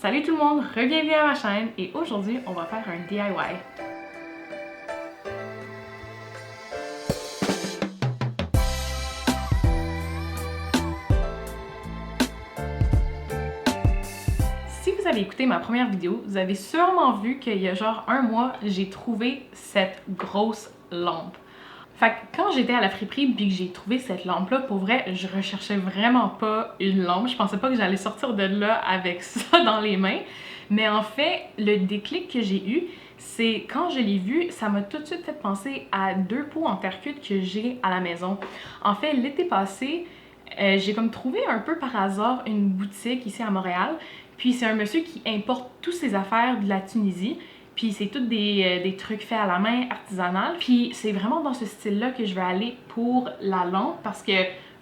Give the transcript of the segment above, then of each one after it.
Salut tout le monde, bienvenue à ma chaîne et aujourd'hui on va faire un DIY. Si vous avez écouté ma première vidéo, vous avez sûrement vu qu'il y a genre un mois, j'ai trouvé cette grosse lampe. Fait que quand j'étais à la friperie puis que j'ai trouvé cette lampe-là, pour vrai, je recherchais vraiment pas une lampe. Je pensais pas que j'allais sortir de là avec ça dans les mains. Mais en fait, le déclic que j'ai eu, c'est quand je l'ai vu, ça m'a tout de suite fait penser à deux pots en terre cuite que j'ai à la maison. En fait, l'été passé, j'ai comme trouvé un peu par hasard une boutique ici à Montréal. Puis c'est un monsieur qui importe toutes ses affaires de la Tunisie. Puis c'est tous des trucs faits à la main, artisanal. Puis c'est vraiment dans ce style-là que je vais aller pour la lampe parce que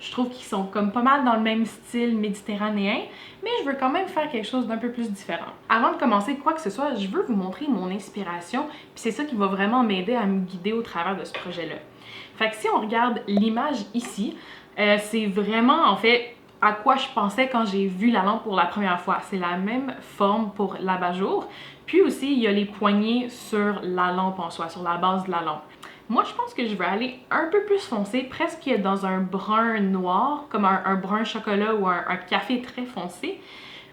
je trouve qu'ils sont comme pas mal dans le même style méditerranéen, mais je veux quand même faire quelque chose d'un peu plus différent. Avant de commencer quoi que ce soit, je veux vous montrer mon inspiration, puis c'est ça qui va vraiment m'aider à me guider au travers de ce projet-là. Fait que si on regarde l'image ici, c'est vraiment en fait à quoi je pensais quand j'ai vu la lampe pour la première fois. C'est la même forme pour l'abat-jour. Puis aussi, il y a les poignées sur la lampe en soi, sur la base de la lampe. Moi, je pense que je vais aller un peu plus foncé, presque dans un brun noir, comme un brun chocolat ou un café très foncé.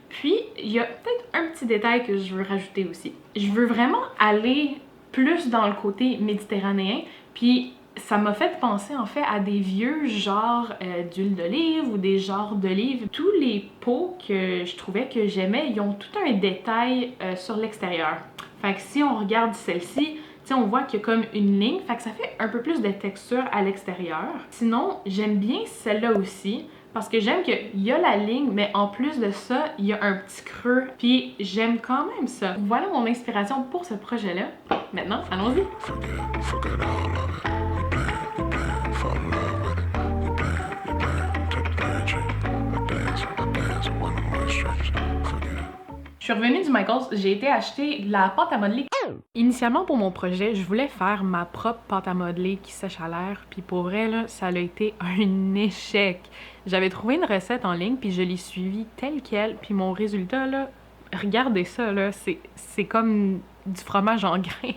Puis, il y a peut-être un petit détail que je veux rajouter aussi. Je veux vraiment aller plus dans le côté méditerranéen, puis ça m'a fait penser en fait à des vieux genres d'huile d'olive ou des genres d'olive. Tous les pots que je trouvais que j'aimais, ils ont tout un détail sur l'extérieur. Fait que si on regarde celle-ci, on voit qu'il y a comme une ligne, fait que ça fait un peu plus de texture à l'extérieur. Sinon, j'aime bien celle-là aussi, parce que j'aime qu'il y a la ligne, mais en plus de ça, il y a un petit creux, puis j'aime quand même ça. Voilà mon inspiration pour ce projet-là. Maintenant, allons-y! Je suis revenue du Michaels, j'ai été acheter de la pâte à modeler. Initialement pour mon projet, je voulais faire ma propre pâte à modeler qui sèche à l'air, puis pour vrai là, ça a été un échec. J'avais trouvé une recette en ligne, puis je l'ai suivie telle quelle, puis mon résultat là, regardez ça là, c'est comme du fromage en grains.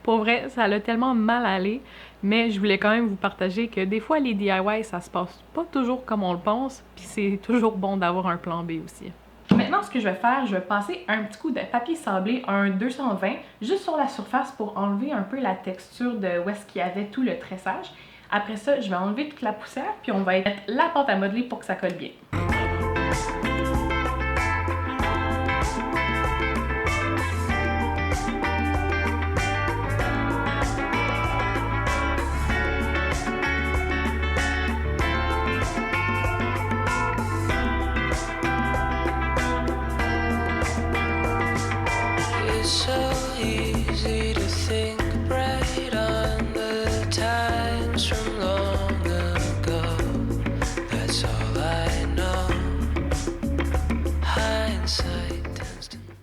Pour vrai, ça a tellement mal allé, mais je voulais quand même vous partager que des fois les DIY, ça se passe pas toujours comme on le pense, puis c'est toujours bon d'avoir un plan B aussi. Maintenant, ce que je vais faire, je vais passer un petit coup de papier sablé, un 220, juste sur la surface pour enlever un peu la texture de où est-ce qu'il y avait tout le tressage. Après ça, je vais enlever toute la poussière, puis on va mettre la pâte à modeler pour que ça colle bien.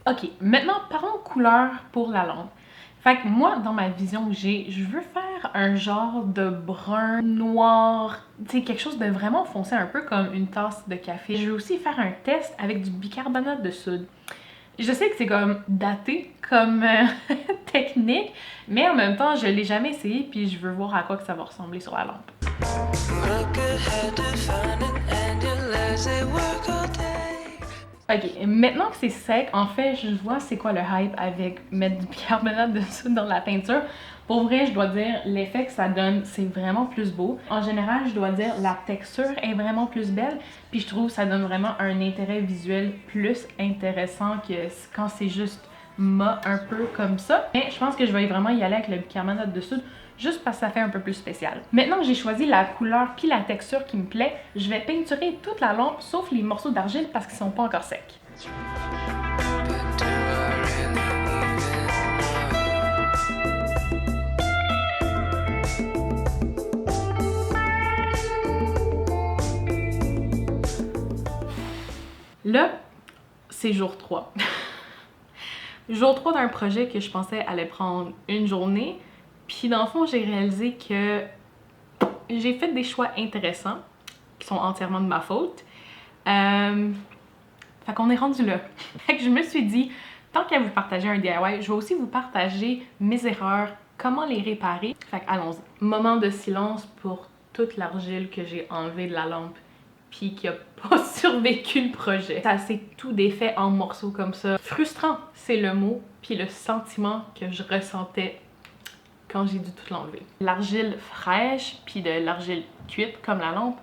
Ok, maintenant parlons couleur pour la lampe. Fait que moi, dans ma vision que j'ai, je veux faire un genre de brun noir, tu sais, quelque chose de vraiment foncé, un peu comme une tasse de café. Je veux aussi faire un test avec du bicarbonate de soude. Je sais que c'est comme daté comme technique, mais en même temps, je l'ai jamais essayé, puis je veux voir à quoi que ça va ressembler sur la lampe. Ok, maintenant que c'est sec, en fait, je vois c'est quoi le hype avec mettre du bicarbonate de soude dans la peinture. Pour vrai, je dois dire, l'effet que ça donne, c'est vraiment plus beau. En général, je dois dire, la texture est vraiment plus belle, puis je trouve que ça donne vraiment un intérêt visuel plus intéressant que quand c'est juste mat un peu comme ça. Mais je pense que je vais vraiment y aller avec le bicarbonate de soude, juste parce que ça fait un peu plus spécial. Maintenant que j'ai choisi la couleur puis la texture qui me plaît, je vais peinturer toute la lampe sauf les morceaux d'argile parce qu'ils sont pas encore secs. Là, c'est jour 3. Jour 3 d'un projet que je pensais allait prendre une journée. Puis dans le fond, j'ai réalisé que j'ai fait des choix intéressants qui sont entièrement de ma faute. Fait qu'on est rendu là. Fait que je me suis dit, tant qu'à vous partager un DIY, je vais aussi vous partager mes erreurs, comment les réparer. Fait que allons-y. Moment de silence pour toute l'argile que j'ai enlevée de la lampe puis qui a pas survécu le projet. Ça s'est tout défait en morceaux comme ça. Frustrant, c'est le mot, puis le sentiment que je ressentais quand j'ai dû tout l'enlever. L'argile fraîche puis de l'argile cuite comme la lampe,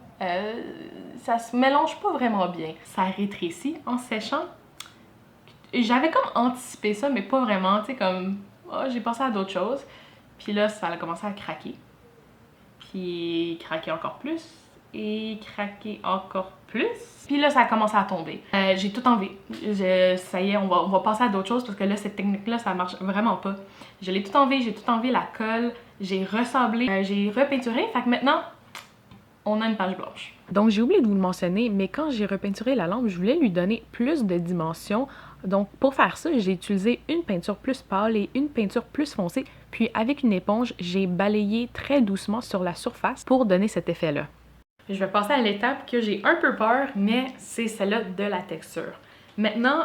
ça se mélange pas vraiment bien. Ça rétrécit en séchant. J'avais comme anticipé ça, mais pas vraiment, tu sais, comme oh, j'ai pensé à d'autres choses. Puis là, ça a commencé à craquer. Puis craquer encore plus. Et craquer encore plus. Puis là, ça a commencé à tomber. J'ai tout enlevé. Ça y est, on va passer à d'autres choses parce que là, cette technique-là, ça marche vraiment pas. Je l'ai tout enlevé, j'ai tout enlevé la colle, j'ai ressemblé, j'ai repeinturé. Fait que maintenant, on a une page blanche. Donc, j'ai oublié de vous le mentionner, mais quand j'ai repeinturé la lampe, je voulais lui donner plus de dimension. Donc, pour faire ça, j'ai utilisé une peinture plus pâle et une peinture plus foncée. Puis, avec une éponge, j'ai balayé très doucement sur la surface pour donner cet effet-là. Je vais passer à l'étape que j'ai un peu peur, mais c'est celle-là de la texture. Maintenant,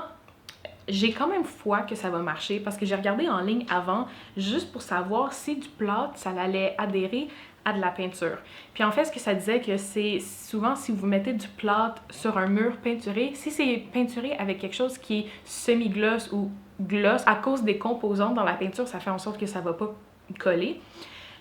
j'ai quand même foi que ça va marcher parce que j'ai regardé en ligne avant juste pour savoir si du plâtre, ça allait adhérer à de la peinture. Puis en fait, ce que ça disait que c'est souvent si vous mettez du plâtre sur un mur peinturé, si c'est peinturé avec quelque chose qui est semi-gloss ou gloss, à cause des composants dans la peinture, ça fait en sorte que ça va pas coller.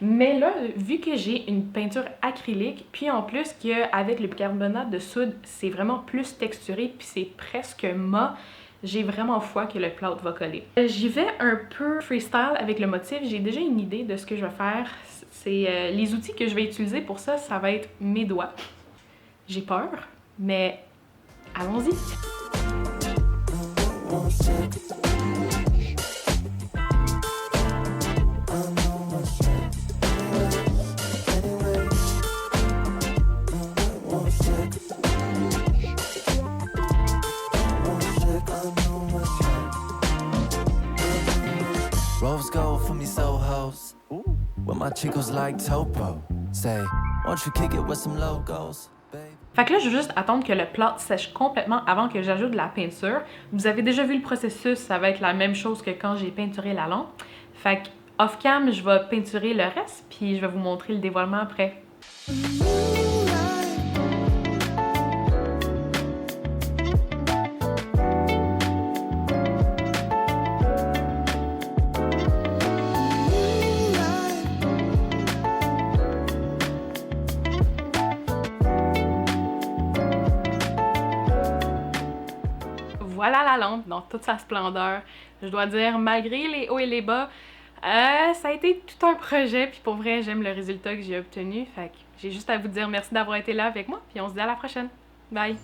Mais là, vu que j'ai une peinture acrylique, puis en plus qu'avec le bicarbonate de soude, c'est vraiment plus texturé, puis c'est presque mat, j'ai vraiment foi que le plâtre va coller. J'y vais un peu freestyle avec le motif, j'ai déjà une idée de ce que je vais faire. C'est les outils que je vais utiliser pour ça, ça va être mes doigts. J'ai peur, mais allons-y! Rose gold for me Sohos. With my chicos like Topo. Say, won't you kick it with some logos? Fait que là, je vais juste attendre que le plâtre sèche complètement avant que j'ajoute de la peinture. Vous avez déjà vu le processus, ça va être la même chose que quand j'ai peinturé la lampe. Fait que off-cam, je vais peinturer le reste, puis je vais vous montrer le dévoilement après. Voilà la lampe dans toute sa splendeur. Je dois dire, malgré les hauts et les bas, ça a été tout un projet, puis pour vrai, j'aime le résultat que j'ai obtenu. Fait que j'ai juste à vous dire merci d'avoir été là avec moi, puis on se dit à la prochaine. Bye!